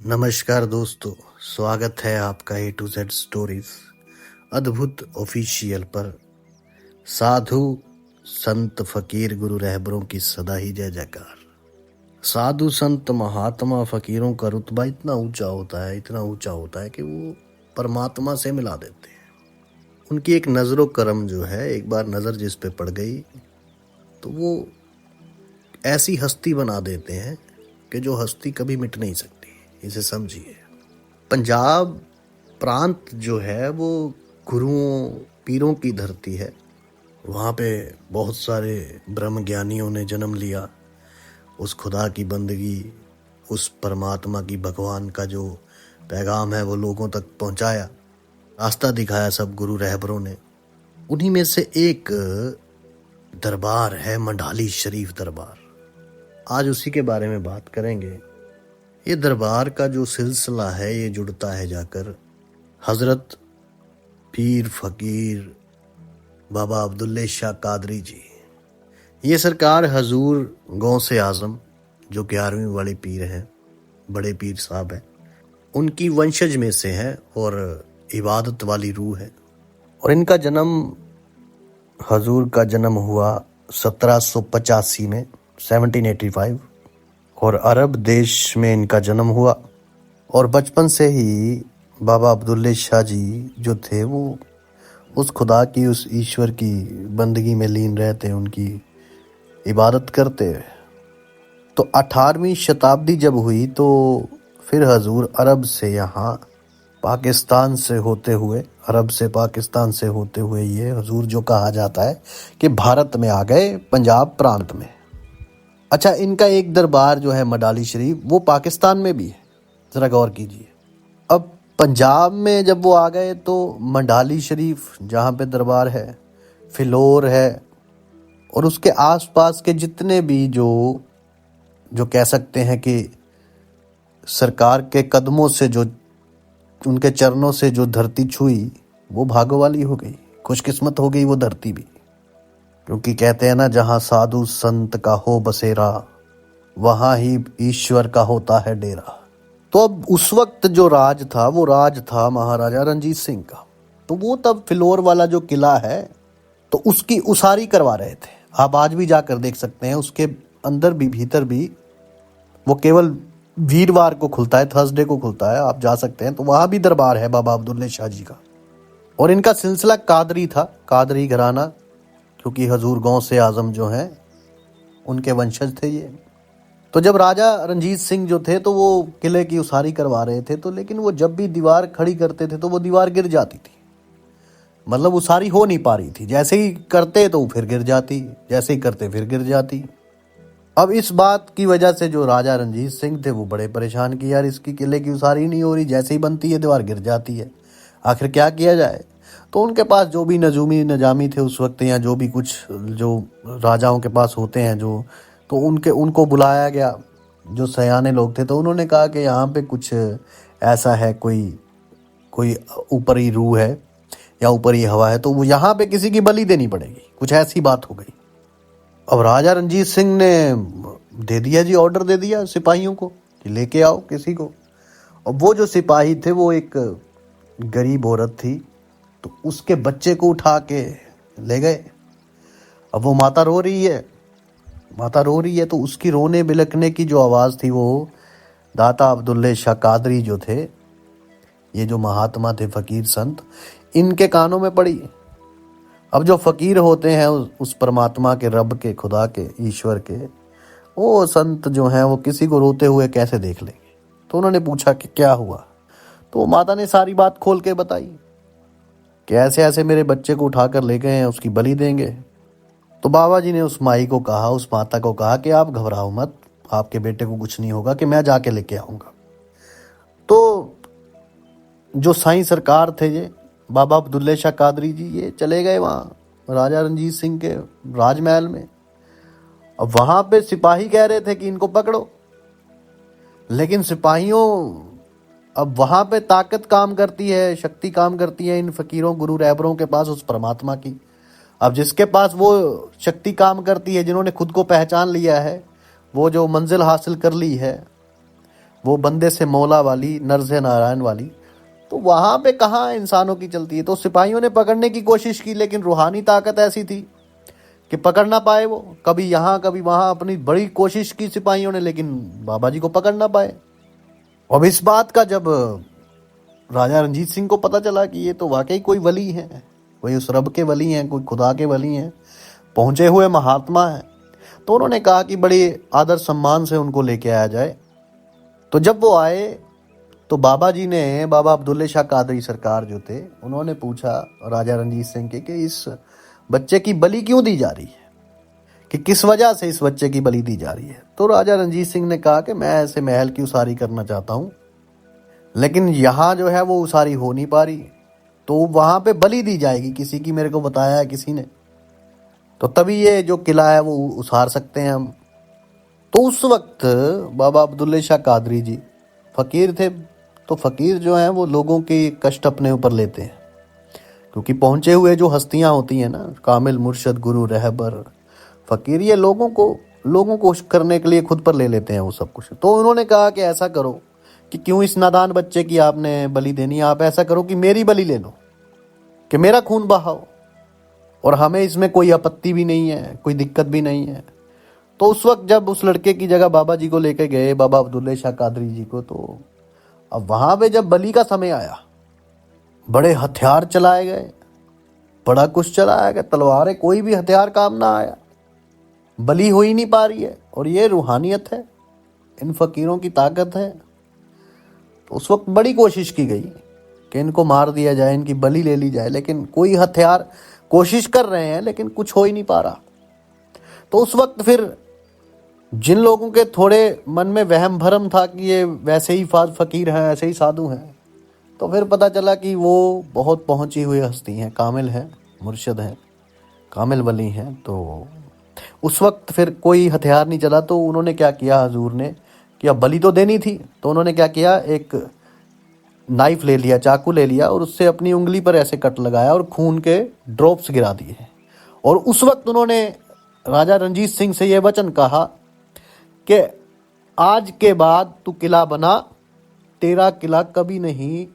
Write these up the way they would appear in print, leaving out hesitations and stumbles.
नमस्कार दोस्तों, स्वागत है आपका A to Z स्टोरीज अद्भुत ऑफिशियल पर। साधु संत फकीर गुरु रहबरों की सदा ही जय जयकार। साधु संत महात्मा फकीरों का रुतबा इतना ऊंचा होता है कि वो परमात्मा से मिला देते हैं। उनकी एक नजरो करम जो है, एक बार नजर जिस पे पड़ गई तो वो ऐसी हस्ती बना देते हैं कि जो हस्ती कभी मिट नहीं सकती। इसे समझिए, पंजाब प्रांत जो है वो गुरुओं पीरों की धरती है। वहाँ पे बहुत सारे ब्रह्म ज्ञानियों ने जन्म लिया। उस खुदा की बंदगी, उस परमात्मा की, भगवान का जो पैगाम है वो लोगों तक पहुँचाया, रास्ता दिखाया सब गुरु रहबरों ने। उन्हीं में से एक दरबार है मंडाली शरीफ दरबार। आज उसी के बारे में बात करेंगे। ये दरबार का जो सिलसिला है ये जुड़ता है जाकर हजरत पीर फकीर बाबा अब्दुल्ले शाह कादरी जी। ये सरकार हजूर गौसे आजम जो 11वीं वाले पीर हैं, बड़े पीर साहब हैं, उनकी वंशज में से है और इबादत वाली रूह है। और इनका जन्म, हजूर का जन्म हुआ 1785 में, 1785, और अरब देश में इनका जन्म हुआ। और बचपन से ही बाबा अब्दुल्ले शाह जी जो थे वो उस खुदा की, उस ईश्वर की बंदगी में लीन रहते, उनकी इबादत करते। तो 18वीं शताब्दी जब हुई तो फिर हजूर अरब से यहाँ पाकिस्तान से होते हुए, अरब से पाकिस्तान से होते हुए ये हजूर जो कहा जाता है कि भारत में आ गए, पंजाब प्रांत में। अच्छा, इनका एक दरबार जो है मंडाली शरीफ वो पाकिस्तान में भी है, जरा गौर कीजिए। अब पंजाब में जब वो आ गए तो मंडाली शरीफ जहाँ पे दरबार है, फिलौर है, और उसके आसपास के जितने भी जो कह सकते हैं कि सरकार के कदमों से, जो उनके चरणों से जो धरती छुई, वो भागो वाली हो गई, खुशकिस्मत हो गई वो धरती भी। क्योंकि कहते हैं ना, जहाँ साधु संत का हो बसेरा, वहाँ ही ईश्वर का होता है डेरा। तो अब उस वक्त जो राज था वो राज था महाराजा रणजीत सिंह का। तो वो तब फिलौर वाला जो किला है तो उसकी उसारी करवा रहे थे। आप आज भी जाकर देख सकते हैं, उसके अंदर भी, भीतर भी, वो केवल वीरवार को खुलता है, थर्सडे को खुलता है, आप जा सकते हैं। तो वहाँ भी दरबार है बाबा अब्दुल्ले शाह जी का। और इनका सिलसिला कादरी था, कादरी घराना, क्योंकि हजूर गौसे आजम जो हैं उनके वंशज थे ये। तो जब राजा रणजीत सिंह जो थे तो वो किले की उसारी करवा रहे थे, तो लेकिन वो जब भी दीवार खड़ी करते थे तो वो दीवार गिर जाती थी। मतलब उसारी हो नहीं पा रही थी, जैसे ही करते तो फिर गिर जाती, जैसे ही करते फिर गिर जाती। अब इस बात की वजह से जो राजा रणजीत सिंह थे वो बड़े परेशान कि यार इसकी किले की उसारी नहीं हो रही, जैसे ही बनती है दीवार गिर जाती है, आखिर क्या किया जाए। तो उनके पास जो भी नजूमी निजामी थे उस वक्त, या जो भी कुछ जो राजाओं के पास होते हैं जो, तो उनको बुलाया गया, जो सयाने लोग थे। तो उन्होंने कहा कि यहाँ पे कुछ ऐसा है, कोई ऊपरी रूह है या ऊपरी हवा है, तो वो यहाँ पे किसी की बलि देनी पड़ेगी, कुछ ऐसी बात हो गई। अब राजा रणजीत सिंह ने दे दिया जी, ऑर्डर दे दिया सिपाहियों को कि लेके आओ किसी को। और वो जो सिपाही थे वो एक गरीब औरत थी, तो उसके बच्चे को उठा के ले गए। अब वो माता रो रही है, तो उसकी रोने बिलखने की जो आवाज़ थी वो दाता अब्दुल्ले शाह कादरी जो थे, ये जो महात्मा थे, फकीर संत, इनके कानों में पड़ी। अब जो फकीर होते हैं उस परमात्मा के, रब के, खुदा के, ईश्वर के, वो संत जो हैं वो किसी को रोते हुए कैसे देख लेंगे। तो उन्होंने पूछा कि क्या हुआ। तो माता ने सारी बात खोल के बताई कि ऐसे ऐसे मेरे बच्चे को उठाकर ले गए हैं, उसकी बलि देंगे। तो बाबा जी ने उस माई को कहा, उस माता को कहा कि आप घबराओ मत, आपके बेटे को कुछ नहीं होगा, कि मैं जाके लेके आऊँगा। तो जो साईं सरकार थे ये बाबा अब्दुल्ले शाह कादरी जी, ये चले गए वहाँ राजा रणजीत सिंह के राजमहल में। अब वहाँ पे सिपाही कह रहे थे कि इनको पकड़ो, लेकिन सिपाहियों, अब वहाँ पे ताकत काम करती है, शक्ति काम करती है इन फकीरों गुरु रहबरों के पास, उस परमात्मा की। अब जिसके पास वो शक्ति काम करती है, जिन्होंने खुद को पहचान लिया है, वो जो मंजिल हासिल कर ली है, वो बंदे से मौला वाली, नर से नारायण वाली, तो वहां पे कहाँ इंसानों की चलती है। तो सिपाहियों ने पकड़ने की कोशिश की, लेकिन रूहानी ताकत ऐसी थी कि पकड़ ना पाए। वो कभी यहाँ कभी वहां अपनी बड़ी कोशिश की सिपाहियों ने, लेकिन बाबा जी को पकड़ ना पाए। अब इस बात का जब राजा रणजीत सिंह को पता चला कि ये तो वाकई कोई वली है, कोई उस रब के वली हैं, कोई खुदा के वली हैं, पहुंचे हुए महात्मा हैं, तो उन्होंने कहा कि बड़े आदर सम्मान से उनको लेके आया जाए। तो जब वो आए तो बाबा जी ने, बाबा अब्दुल्ले शाह कादरी सरकार जो थे, उन्होंने पूछा राजा रणजीत सिंह के कि इस बच्चे की बलि क्यों दी जा रही है, कि किस वजह से इस बच्चे की बलि दी जा रही है। तो राजा रणजीत सिंह ने कहा कि मैं ऐसे महल की उसारी करना चाहता हूँ, लेकिन यहाँ जो है वो उसारी हो नहीं पा रही, तो वहाँ पे बलि दी जाएगी किसी की, मेरे को बताया है किसी ने, तो तभी ये जो किला है वो उसार सकते हैं हम। तो उस वक्त बाबा अब्दुल्ले शाह कादरी जी फ़कीर थे, तो फ़कीर जो हैं वो लोगों के कष्ट अपने ऊपर लेते हैं, क्योंकि पहुँचे हुए जो हस्तियाँ होती हैं ना, कामिल, मुर्शद, गुरु, रहबर, फ़कीर, ये लोगों को करने के लिए खुद पर ले लेते हैं वो सब कुछ। तो उन्होंने कहा कि ऐसा करो कि क्यों इस नादान बच्चे की आपने बलि देनी है, आप ऐसा करो कि मेरी बलि ले लो, कि मेरा खून बहाओ, और हमें इसमें कोई आपत्ति भी नहीं है, कोई दिक्कत भी नहीं है। तो उस वक्त जब उस लड़के की जगह बाबा जी को लेके गए, बाबा अब्दुल्ले शाह कादरी जी को, तो अब वहां पे जब बलि का समय आया, बड़े हथियार चलाए गए, बड़ा कुछ चलाया गया, तलवारें, कोई भी हथियार काम ना आया, बलि हो ही नहीं पा रही है। और ये रूहानियत है, इन फकीरों की ताकत है। तो उस वक्त बड़ी कोशिश की गई कि इनको मार दिया जाए, इनकी बलि ले ली जाए, लेकिन कोई हथियार, कोशिश कर रहे हैं लेकिन कुछ हो ही नहीं पा रहा। तो उस वक्त फिर जिन लोगों के थोड़े मन में वहम भरम था कि ये वैसे ही फकीर हैं, ऐसे ही साधु हैं, तो फिर पता चला कि वो बहुत पहुंची हुई हस्ती हैं, कामिल हैं, मुर्शिद हैं, कामिल वली हैं। तो उस वक्त फिर कोई हथियार नहीं चला, तो उन्होंने क्या किया, हजूर ने, कि अब बलि तो देनी थी, तो उन्होंने क्या किया, एक नाइफ ले लिया, चाकू ले लिया, और उससे अपनी उंगली पर ऐसे कट लगाया और खून के ड्रॉप्स गिरा दिए। और उस वक्त उन्होंने राजा रणजीत सिंह से यह वचन कहा कि आज के बाद तू किला बना, तेरा किला कभी नहीं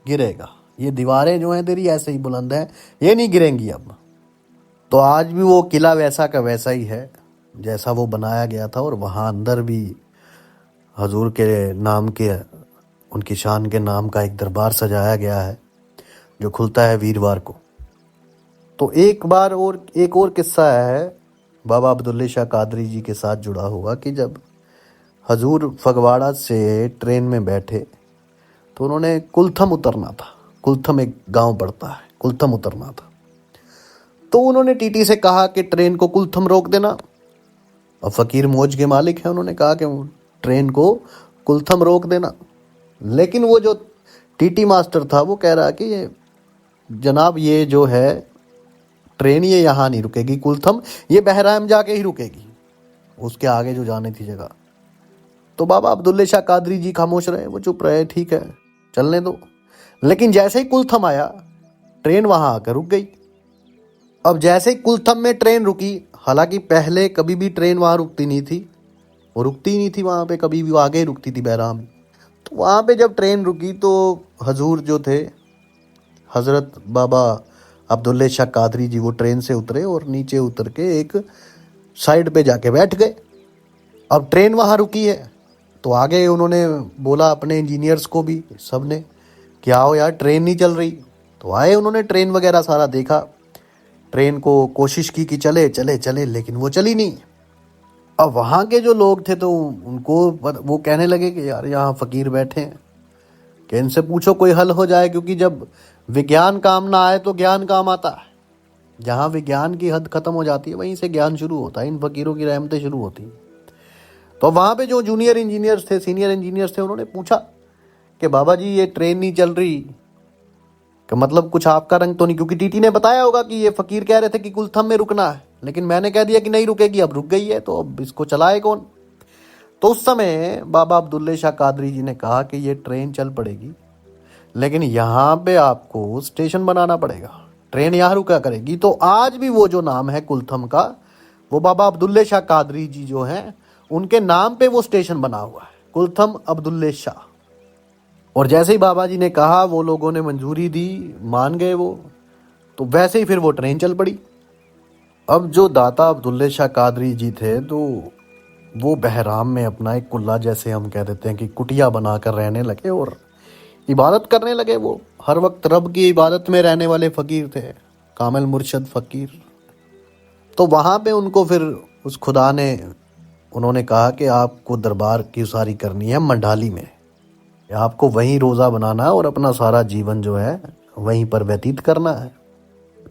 गिरेगा, ये दीवारें जो हैं तेरी ऐसे ही बुलंद हैं, ये नहीं गिरेंगी अब। तो आज भी वो किला वैसा का वैसा ही है जैसा वो बनाया गया था, और वहाँ अंदर भी हजूर के नाम के, उनकी शान के नाम का एक दरबार सजाया गया है, जो खुलता है वीरवार को। तो एक और किस्सा है बाबा अब्दुल्ले शाह कादरी जी के साथ जुड़ा हुआ, कि जब हजूर फगवाड़ा से ट्रेन में बैठे, तो उन्होंने कुलथम उतरना था। कुलथम एक गांव पड़ता है, कुलथम उतरना था। तो उन्होंने टीटी से कहा कि ट्रेन को कुलथम रोक देना। अब फ़कीर मौज के मालिक हैं, उन्होंने कहा कि ट्रेन को कुलथम रोक देना। लेकिन वो जो टीटी मास्टर था वो कह रहा कि ये जनाब, ये जो है ट्रेन, ये यहाँ नहीं रुकेगी, कुलथम, ये बहराइच जाके ही रुकेगी, उसके आगे जो जाने थी जगह। तो बाबा अब्दुल्ले शाह कादरी जी खामोश रहे, वो चुप रहे, ठीक है चलने दो। लेकिन जैसे ही कुलथम आया, ट्रेन वहां आकर रुक गई। अब जैसे ही कुलथम में ट्रेन रुकी, हालांकि पहले कभी भी ट्रेन वहां रुकती नहीं थी, वो रुकती ही नहीं थी वहां पे, कभी भी आगे ही रुकती थी बहराम। तो वहां पे जब ट्रेन रुकी, तो हजूर जो थे, हजरत बाबा अब्दुल्ले शाह कादरी जी, वो ट्रेन से उतरे और नीचे उतर के एक साइड पे जाके बैठ गए। अब ट्रेन वहां रुकी है, तो आगे उन्होंने बोला अपने इंजीनियर्स को भी, सब ने, कि आओ यार ट्रेन नहीं चल रही। तो आए, उन्होंने ट्रेन वगैरह सारा देखा, ट्रेन को कोशिश की कि चले चले चले, लेकिन वो चली नहीं। अब वहाँ के जो लोग थे, तो उनको वो कहने लगे कि यार यहाँ फ़कीर बैठे हैं, कि इनसे पूछो कोई हल हो जाए, क्योंकि जब विज्ञान काम ना आए तो ज्ञान काम आता है। जहाँ विज्ञान की हद खत्म हो जाती है, वहीं से ज्ञान शुरू होता है, इन फ़कीरों की रहमतें शुरू होती हैं। तो वहाँ पे जो जूनियर इंजीनियर्स थे, सीनियर इंजीनियर्स थे, उन्होंने पूछा कि बाबा जी ये ट्रेन नहीं चल रही, कि मतलब कुछ आपका रंग तो नहीं, क्योंकि टीटी ने बताया होगा कि ये फ़कीर कह रहे थे कि कुलथम में रुकना है, लेकिन मैंने कह दिया कि नहीं रुकेगी, अब रुक गई है, तो अब इसको चलाए कौन। तो उस समय बाबा अब्दुल्ले शाह कादरी जी ने कहा कि ये ट्रेन चल पड़ेगी, लेकिन यहाँ पे आपको स्टेशन बनाना पड़ेगा, ट्रेन यहाँ रुका करेगी। तो आज भी वो जो नाम है कुलथम का, वो बाबा अब्दुल्ले शाह कादरी जी जो हैं, उनके नाम पे वो स्टेशन बना हुआ है। कुलथम अब्दुल्ले शाह। और जैसे ही बाबा जी ने कहा, वो लोगों ने मंजूरी दी, मान गए वो, तो वैसे ही फिर वो ट्रेन चल पड़ी। अब जो दाता अब्दुल्ले शाह कादरी जी थे, तो वो बहराम में अपना एक कुल्ला, जैसे हम कह देते हैं कि कुटिया बनाकर रहने लगे और इबादत करने लगे। वो हर वक्त रब की इबादत में रहने वाले फ़कीर थे, कामिल मुर्शद फ़कीर। तो वहाँ पे उनको फिर उस खुदा ने, उन्होंने कहा कि आपको दरबार की उसारी करनी है मंडाली में, आपको वहीं रोज़ा बनाना है और अपना सारा जीवन जो है वहीं पर व्यतीत करना है।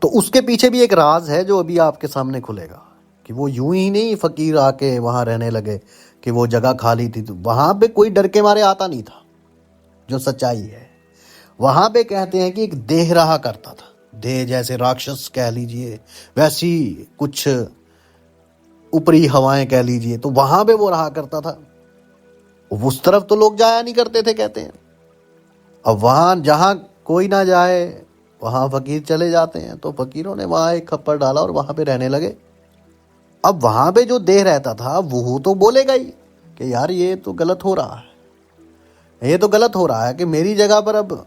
तो उसके पीछे भी एक राज है जो अभी आपके सामने खुलेगा, कि वो यूं ही नहीं फ़कीर आके वहाँ रहने लगे कि वो जगह खाली थी, तो वहाँ पे कोई डर के मारे आता नहीं था। जो सच्चाई है, वहाँ पे कहते हैं कि एक देह रहा करता था। देह जैसे राक्षस कह लीजिए, वैसी कुछ ऊपरी हवाएं कह लीजिए, तो वहाँ पे वो रहा करता था। उस तरफ तो लोग जाया नहीं करते थे, कहते हैं। अब वहाँ जहाँ कोई ना जाए, वहाँ फ़कीर चले जाते हैं। तो फ़कीरों ने वहाँ एक खप्पर डाला और वहाँ पे रहने लगे। अब वहाँ पे जो देह रहता था, वो तो बोलेगा ही कि यार ये तो गलत हो रहा है, ये तो गलत हो रहा है कि मेरी जगह पर अब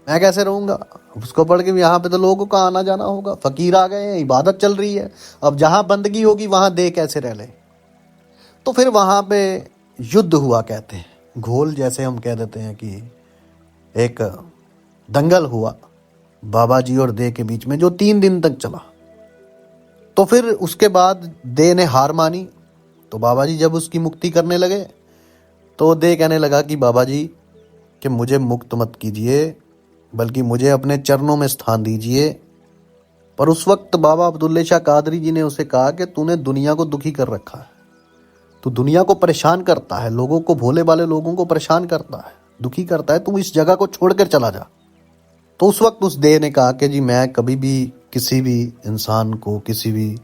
मैं कैसे रहूँगा। उसको पढ़ के यहाँ पे तो लोगों का आना जाना होगा, फ़कीर आ गए हैं, इबादत चल रही है, अब जहाँ बंदगी होगी वहाँ देह कैसे रह ले। तो फिर वहाँ पे युद्ध हुआ, कहते हैं घोल, जैसे हम कह देते हैं कि एक दंगल हुआ बाबा जी और दे के बीच में, जो 3 दिन तक चला। तो फिर उसके बाद दे ने हार मानी। तो बाबा जी जब उसकी मुक्ति करने लगे, तो दे कहने लगा कि बाबा जी कि मुझे मुक्त मत कीजिए, बल्कि मुझे अपने चरणों में स्थान दीजिए। पर उस वक्त बाबा अब्दुल्ले शाह कादरी जी ने उसे कहा कि तूने दुनिया को दुखी कर रखा है, तू दुनिया को परेशान करता है, लोगों को, भोले भाले लोगों को परेशान करता है, दुखी करता है, तू इस जगह को छोड़कर चला जा। तो उस वक्त उस देह ने कहा कि जी मैं कभी भी किसी भी इंसान को, किसी भी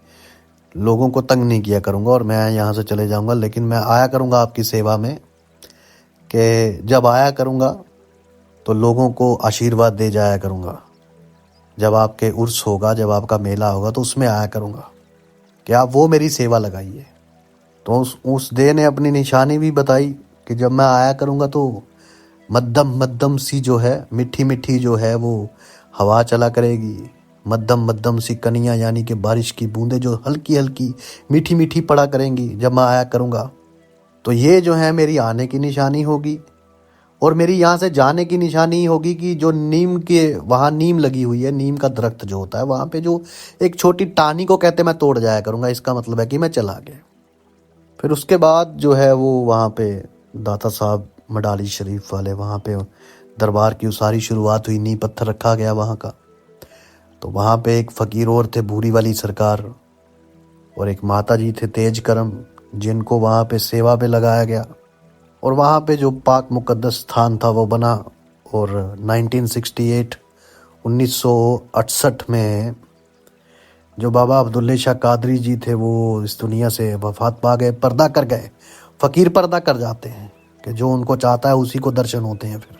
लोगों को तंग नहीं किया करूँगा और मैं यहाँ से चले जाऊँगा, लेकिन मैं आया करूँगा आपकी सेवा में, कि जब आया करूँगा तो लोगों को आशीर्वाद दे जाया करूँगा। जब आपके उर्स होगा, जब आपका मेला होगा, तो उसमें आया करूँगा कि आप वो मेरी सेवा लगाइए। तो उस देह ने अपनी निशानी भी बताई कि जब मैं आया करूँगा तो मध्यम मध्यम सी जो है, मिठी मिठी जो है वो हवा चला करेगी, मध्यम मध्यम सी कनियाँ यानी कि बारिश की बूंदें जो हल्की हल्की मीठी मीठी पड़ा करेंगी जब मैं आया करूँगा। तो ये जो है मेरी आने की निशानी होगी, और मेरी यहाँ से जाने की निशानी होगी कि जो नीम के, वहाँ नीम लगी हुई है, नीम का दरख्त जो होता है, वहाँ पे जो एक छोटी टाहनी को कहते मैं तोड़ जाया करूँगा। इसका मतलब है कि मैं चला गया। फिर उसके बाद जो है वो वहाँ पे दाता साहब मडाली शरीफ वाले, वहाँ पे दरबार की उसारी शुरुआत हुई, नींव पत्थर रखा गया वहाँ का। तो वहाँ पे एक फ़कीर और थे, भूरी वाली सरकार, और एक माता जी थे तेज करम, जिनको वहाँ पे सेवा पे लगाया गया। और वहाँ पे जो पाक मुकद्दस स्थान था वो बना। और 1968 में जो बाबा अब्दुल्ले शाह कादरी जी थे वो इस दुनिया से वफात पा गए, पर्दा कर गए। फ़कीर पर्दा कर जाते हैं कि जो उनको चाहता है उसी को दर्शन होते हैं। फिर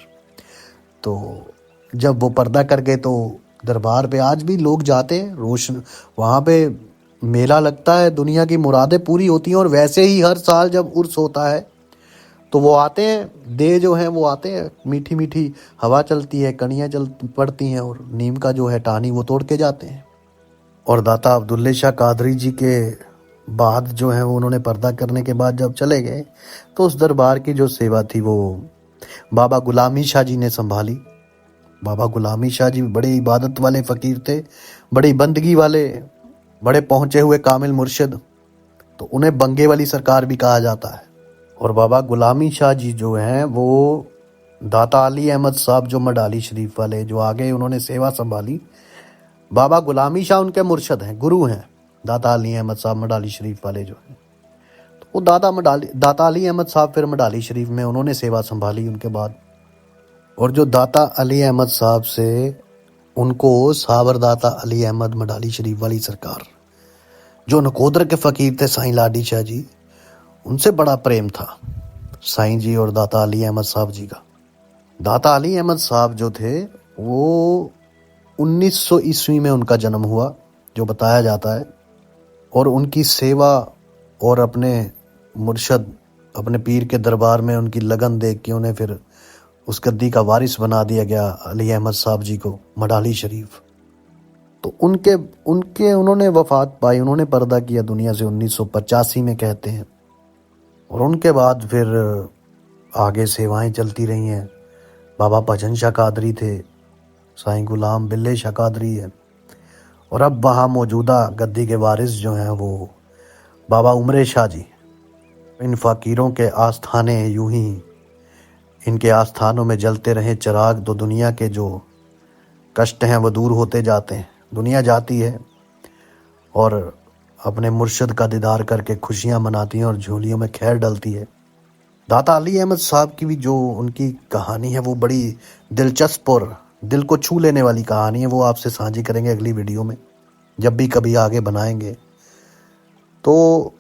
तो जब वो पर्दा कर गए तो दरबार पे आज भी लोग जाते हैं, रोशन वहाँ पे मेला लगता है, दुनिया की मुरादें पूरी होती हैं। और वैसे ही हर साल जब उर्स होता है तो वो आते हैं, दे जो हैं वो आते हैं, मीठी मीठी हवा चलती है, कनियाँ चल पड़ती हैं, और नीम का जो है टहनी वो तोड़ के जाते हैं। और दाता अब्दुल्ले शाह कादरी जी के बाद जो है वो उन्होंने पर्दा करने के बाद जब चले गए, तो उस दरबार की जो सेवा थी वो बाबा गुलामी शाह जी ने संभाली। बाबा गुलामी शाह जी बड़े इबादत वाले फ़कीर थे, बड़ी बंदगी वाले, बड़े पहुँचे हुए कामिल मुर्शिद। तो उन्हें बंगे वाली सरकार भी कहा जाता है। और बाबा गुलामी शाह जी जो हैं वो दाता अली अहमद साहब जो मडाली शरीफ वाले जो आगे उन्होंने सेवा संभाली, बाबा गुलामी शाह उनके मुर्शद हैं, गुरु हैं, दाता अली अहमद साहब मडाली शरीफ वाले जो हैं। तो वो दाता अली अहमद साहब फिर मडाली शरीफ में उन्होंने सेवा संभाली उनके बाद। और जो दाता अली अहमद साहब से उनको साबर दाता अली अहमद मडाली शरीफ वाली सरकार, जो नकोदर के फ़कीर थे साईं लाडी शाह जी, उनसे बड़ा प्रेम था साईं जी और दाता अली अहमद साहब जी का। दाता अली अहमद साहब जो थे वो 1900 ईस्वी में उनका जन्म हुआ, जो बताया जाता है। और उनकी सेवा और अपने मुर्शद अपने पीर के दरबार में उनकी लगन देख के उन्हें फिर उस गद्दी का वारिस बना दिया गया, अली अहमद साहब जी को, मडाली शरीफ। तो उनके उनके उन्होंने वफात पाई, उन्होंने पर्दा किया दुनिया से 1985 में कहते हैं। और उनके बाद फिर आगे सेवाएं चलती रही हैं। बाबा भजन शाह कादरी थे, साईं गुलाम बिल्ले शाह कादरी है, और अब वहाँ मौजूदा गद्दी के वारिस जो हैं वो बाबा उमरे शाह जी। इन फ़कीरों के आस्थाने यूं ही इनके आस्थानों में जलते रहे चिराग, तो दुनिया के जो कष्ट हैं वो दूर होते जाते हैं। दुनिया जाती है और अपने मुर्शिद का दीदार करके खुशियाँ मनाती हैं और झोलियों में खैर डलती है। दाता अली अहमद साहब की भी जो उनकी कहानी है वो बड़ी दिलचस्प और दिल को छू लेने वाली कहानी है। वो आपसे साझी करेंगे अगली वीडियो में, जब भी कभी आगे बनाएंगे। तो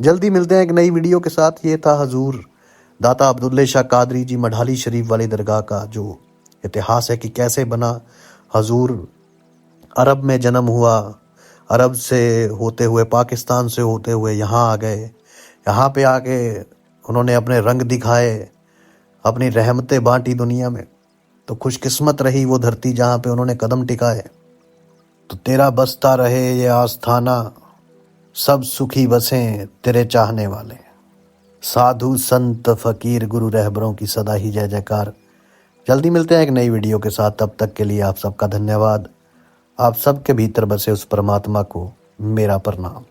जल्दी मिलते हैं एक नई वीडियो के साथ। ये था हजूर दाता अब्दुल्ले शाह कादरी जी मडाली शरीफ वाली दरगाह का जो इतिहास है कि कैसे बना। हजूर अरब में जन्म हुआ, अरब से होते हुए, पाकिस्तान से होते हुए यहाँ आ गए। यहाँ पे आके उन्होंने अपने रंग दिखाए, अपनी रहमतें बांटी दुनिया में। तो खुशकिस्मत रही वो धरती जहाँ पे उन्होंने कदम टिकाए। तो तेरा बसता रहे ये आस्थाना, सब सुखी बसें तेरे चाहने वाले। साधु संत फकीर गुरु रहबरों की सदा ही जय जयकार। जल्दी मिलते हैं एक नई वीडियो के साथ। तब तक के लिए आप सबका धन्यवाद। आप सबके भीतर बसे उस परमात्मा को मेरा प्रणाम।